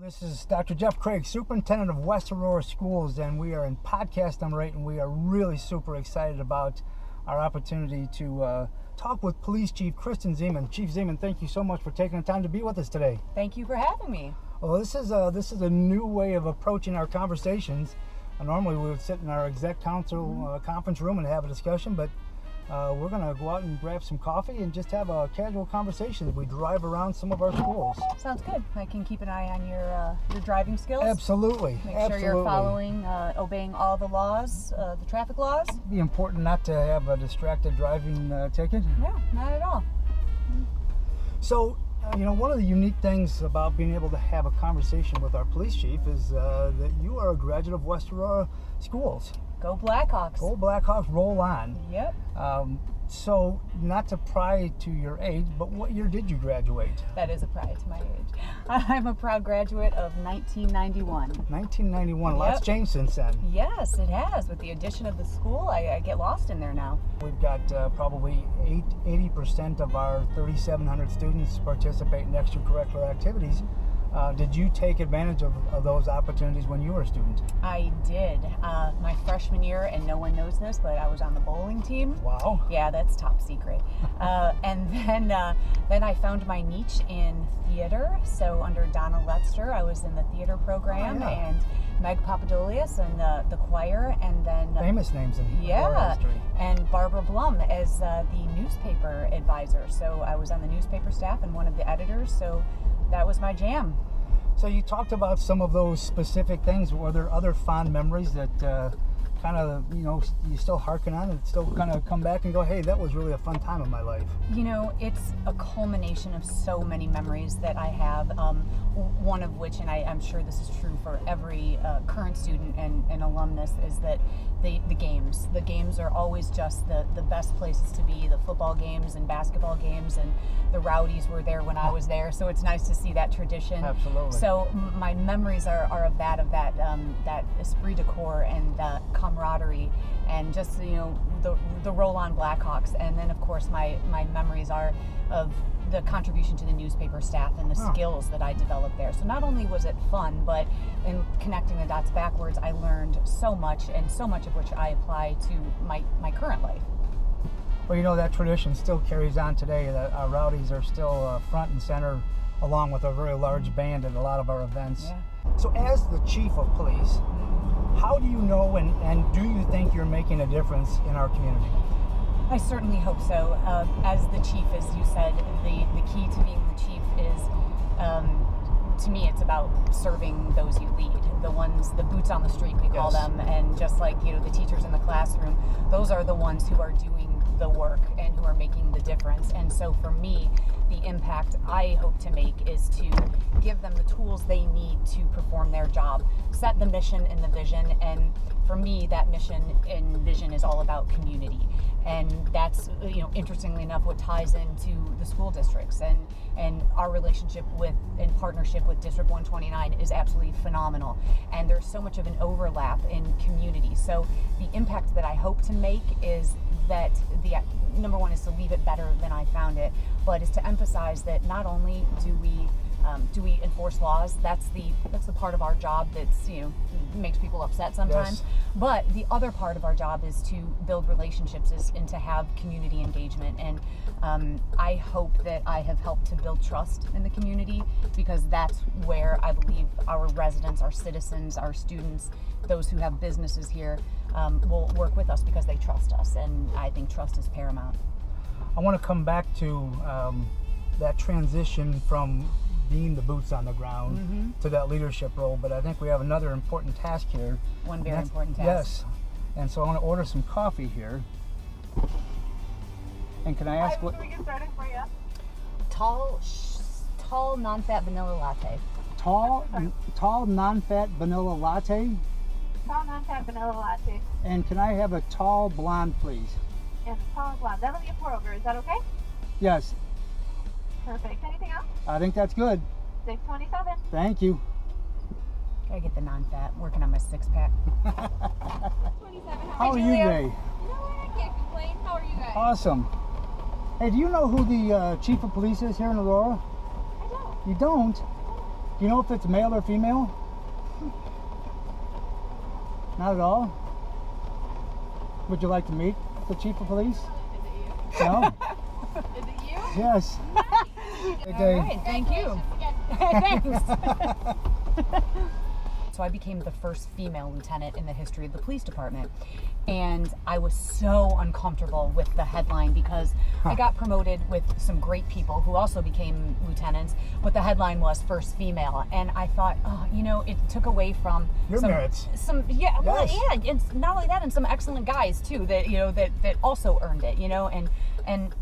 This is Dr. Jeff Craig, Superintendent of West Aurora Schools, and we are in podcast number 8, and we are really super excited about our opportunity to talk with Police Chief Kristen Ziman. Chief Ziman, thank you so much for taking the time to be with us today. Thank you for having me. Well, this is a new way of approaching our conversations. Normally we would sit in our exec council conference room and have a discussion, but we're going to go out and grab some coffee and just have a casual conversation as we drive around some of our schools. Sounds good. I can keep an eye on your driving skills. Absolutely. Make sure you're following, obeying all the laws, the traffic laws. It'd be important not to have a distracted driving ticket. No, not at all. So, one of the unique things about being able to have a conversation with our police chief is that you are a graduate of West Aurora Schools. Go Blackhawks. Go Blackhawks, roll on. Yep. So, not to pry to your age, but what year did you graduate? That is a pride to my age. I'm a proud graduate of 1991. 1991. Yep. Lots changed since then. Yes, it has. With the addition of the school, I get lost in there now. We've got probably 80% of our 3,700 students participate in extracurricular activities. Did you take advantage of those opportunities when you were a student? I did. My freshman year, and no one knows this, but I was on the bowling team. Wow. Yeah, that's top secret. And then I found my niche in theater. So under Donna Letster, I was in the theater program, and Meg Papadolius and the choir, and then famous names in history. And Barbara Blum as the newspaper advisor. So I was on the newspaper staff and one of the editors. So that was my jam. So you talked about some of those specific things. Were there other fond memories that kind of, you still hearken on and still kind of come back and go, hey, that was really a fun time in my life? It's a culmination of so many memories that I have. One of which, and I'm sure this is true for every current student and alumnus, is that the games are always just the best places to be. The football games and basketball games, and the Rowdies were there when I was there, so it's nice to see that tradition. Absolutely. So my memories are of that esprit de corps and camaraderie, and just the roll-on Blackhawks. And then of course my memories are of the contribution to the newspaper staff and the skills that I developed there. So not only was it fun, but in connecting the dots backwards, I learned so much, and so much of which I apply to my current life. Well, that tradition still carries on today. Our Rowdies are still front and center, along with a very large band at a lot of our events. Yeah. So as the chief of police, how do you know and do you think you're making a difference in our community? I certainly hope so. As the chief, as you said, the key to being the chief is, to me, it's about serving those you lead. The boots on the street, we call them, and just like, the teachers in the classroom, those are the ones who are doing the work and who are making the difference. And so for me, the impact I hope to make is to give them the tools they need to perform their job, set the mission and the vision. And for me, that mission and vision is all about community. And that's, interestingly enough, what ties into the school districts, and our relationship in partnership with District 129 is absolutely phenomenal. And there's so much of an overlap in community. So the impact that I hope to make is that the number one is to leave it better than I found it, but is to emphasize that not only do we enforce laws, that's the part of our job that's makes people upset sometimes. Yes. But the other part of our job is to build relationships and to have community engagement. And I hope that I have helped to build trust in the community, because that's where I believe our residents, our citizens, our students, those who have businesses here will work with us because they trust us. And I think trust is paramount. I want to come back to that transition from being the boots on the ground to that leadership role, but I think we have another important task here. One very important task. Yes. And so I want to order some coffee here. And can I ask what? Can we get started for you? Tall non-fat vanilla latte. Tall non-fat vanilla latte. Tall non-fat vanilla latte. And can I have a tall blonde, please? Yes, tall blonde. That'll be a pour over. Is that okay? Yes. Perfect. Anything else? I think that's good. 627. Thank you. Gotta get the non-fat. Working on my six-pack. 27. How are you today? No, I can't complain. How are you guys? Awesome. Hey, do you know who the chief of police is here in Aurora? I don't. You don't? Do you know if it's male or female? Not at all? Would you like to meet the chief of police? Is it you? No? Is it you? Yes. All right, thank you. Thanks. So I became the first female lieutenant in the history of the police department. And I was so uncomfortable with the headline because I got promoted with some great people who also became lieutenants, but the headline was first female. And I thought, oh, you know, it took away from Your merits. Yeah, well, Yes. yeah, and not only that, and some excellent guys too that, you know, that also earned it, you know, and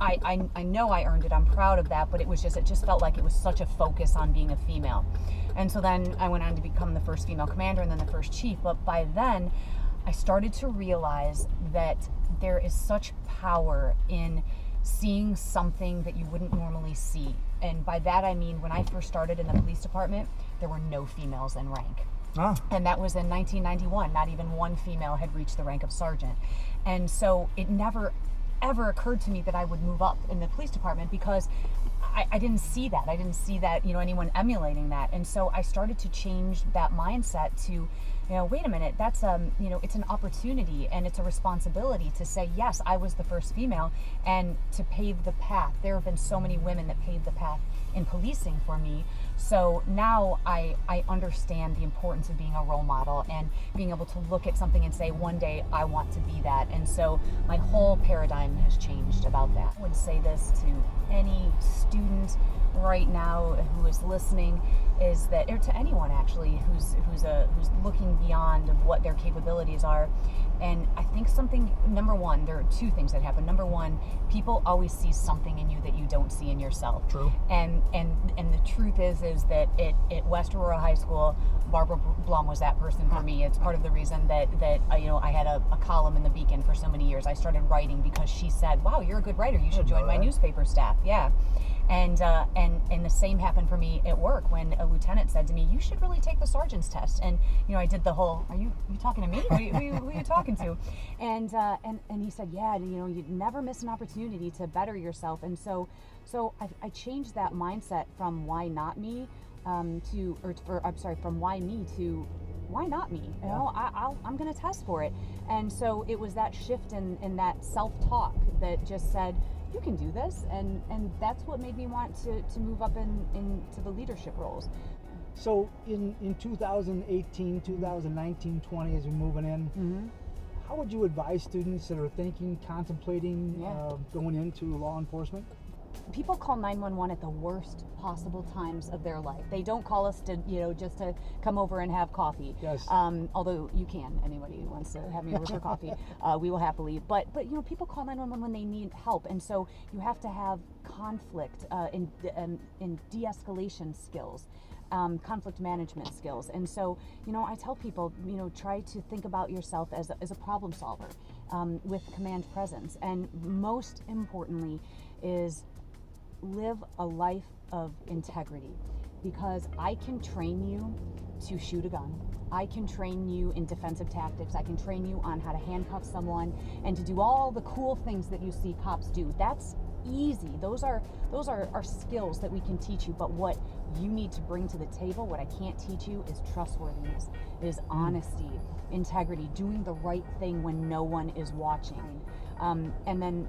I know I earned it. I'm proud of that, but it just felt like it was such a focus on being a female. And so then I went on to become the first female commander and then the first chief. But by then, I started to realize that there is such power in seeing something that you wouldn't normally see. And by that, I mean, when I first started in the police department, there were no females in rank. Ah. And that was in 1991. Not even one female had reached the rank of sergeant. And so it never ever occurred to me that I would move up in the police department because I didn't see that. I didn't see that, you know, anyone emulating that. And so I started to change that mindset to, you know, wait a minute, that's you know, it's an opportunity and it's a responsibility to say, yes, I was the first female, and to pave the path. There have been so many women that paved the path in policing for me. So now I understand the importance of being a role model and being able to look at something and say, one day I want to be that. And so my whole paradigm has changed about that. I would say this to any student right now who is listening, is that, or to anyone actually who's looking beyond of what their capabilities are. And I think number one, there are two things that happen. Number one, people always see something in you that you don't see in yourself. True. And the truth is that at West Aurora High School, Barbara Blum was that person for me. It's part of the reason that you know, I had a column in the Beacon for so many years. I started writing because she said, "Wow, you're a good writer. You should join my newspaper staff." Yeah. And the same happened for me at work when a lieutenant said to me, "You should really take the sergeant's test." And you know, I did the whole, "Are you talking to me? Who are you talking to?" And he said, "Yeah, you know, you'd never miss an opportunity to better yourself." And so I changed that mindset from why not me from why me to why not me? You know, I'm going to test for it. And so it was that shift in that self-talk that just said, you can do this, and that's what made me want to move up into the leadership roles. So in 2018, 2019, 20, as we're moving in, Mm-hmm. how would you advise students that are thinking, contemplating going into law enforcement? People call 911 at the worst possible times of their life. They don't call us to, you know, just to come over and have coffee. Yes. Although you can, anybody who wants to have me over for coffee, we will happily. But you know, people call 911 when they need help, and so you have to have conflict in de-escalation skills. Conflict management skills. And so, you know, I tell people, you know, try to think about yourself as a problem solver with command presence. And most importantly is live a life of integrity, because I can train you to shoot a gun. I can train you in defensive tactics. I can train you on how to handcuff someone and to do all the cool things that you see cops do. That's easy. Those are skills that we can teach you, but what you need to bring to the table, what I can't teach you, is trustworthiness, is honesty, integrity, doing the right thing when no one is watching. And then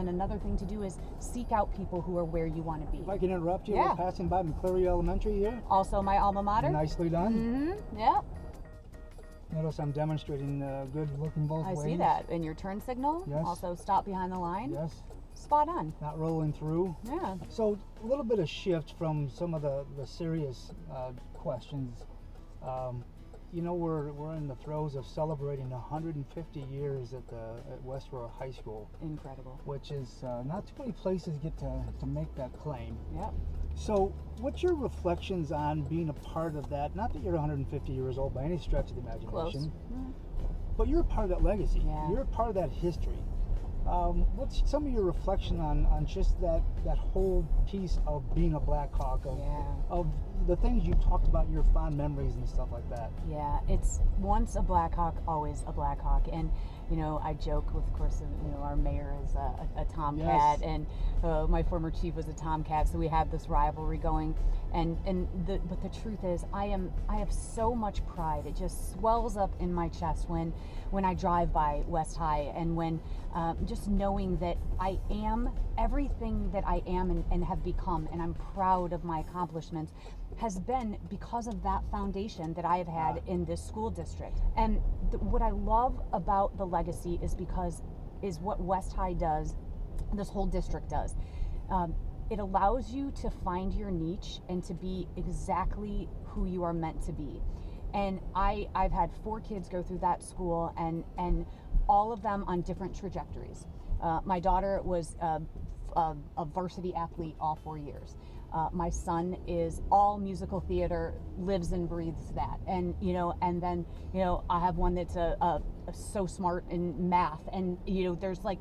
another thing to do is seek out people who are where you want to be. If I can interrupt you, Yeah. we're passing by McCleary Elementary here. Also my alma mater. Nicely done. Mm-hmm. Yeah. Notice I'm demonstrating good looking both ways. I see that. And your turn signal. Yes. Also stop behind the line. Yes. Spot on. Not rolling through. Yeah. So a little bit of shift from some of the serious questions. You know, we're in the throes of celebrating 150 years at West Aurora High School. Incredible. Which is not too many places get to make that claim. Yep. So what's your reflections on being a part of that? Not that you're 150 years old by any stretch of the imagination. Close. But you're a part of that legacy. Yeah. You're a part of that history. What's some of your reflection on just that whole piece of being a Black Hawk, of the things you talked about, your fond memories and stuff like that? Yeah, it's once a Black Hawk, always a Black Hawk. And I joke with, of course, our mayor is a Tomcat, Yes. and my former chief was a Tomcat, so we have this rivalry going. But the truth is, I have so much pride. It just swells up in my chest when I drive by West High, and when just knowing that I am everything that I am and have become, and I'm proud of my accomplishments, has been because of that foundation that I have had in this school district. And what I love about the legacy is what West High does, this whole district does. It allows you to find your niche and to be exactly who you are meant to be. And I've had 4 kids go through that school, and all of them on different trajectories. My daughter was a varsity athlete all 4 years. My son is all musical theater, lives and breathes that. And then I have one that's so smart in math, and there's like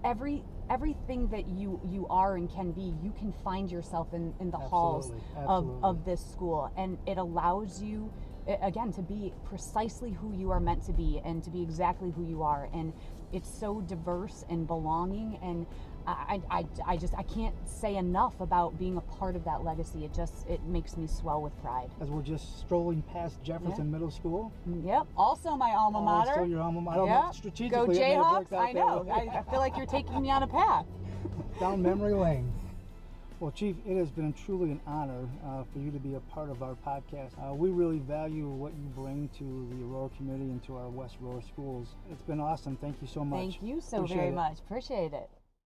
everything that you are and can be, you can find yourself in the halls of this school. And it allows you, again, to be precisely who you are meant to be and to be exactly who you are. And it's so diverse and belonging, and I can't say enough about being a part of that legacy. It makes me swell with pride. As we're just strolling past Jefferson Middle School. Yep, also my alma mater. Also your alma mater. I don't know, strategically, Go it may have Jayhawks! worked out I know. that way. I feel like you're taking me on a path. Down memory lane. Well, Chief, it has been truly an honor for you to be a part of our podcast. We really value what you bring to the Aurora community and to our West Aurora schools. It's been awesome. Thank you so much. Thank you so Appreciate very it. much. Appreciate it.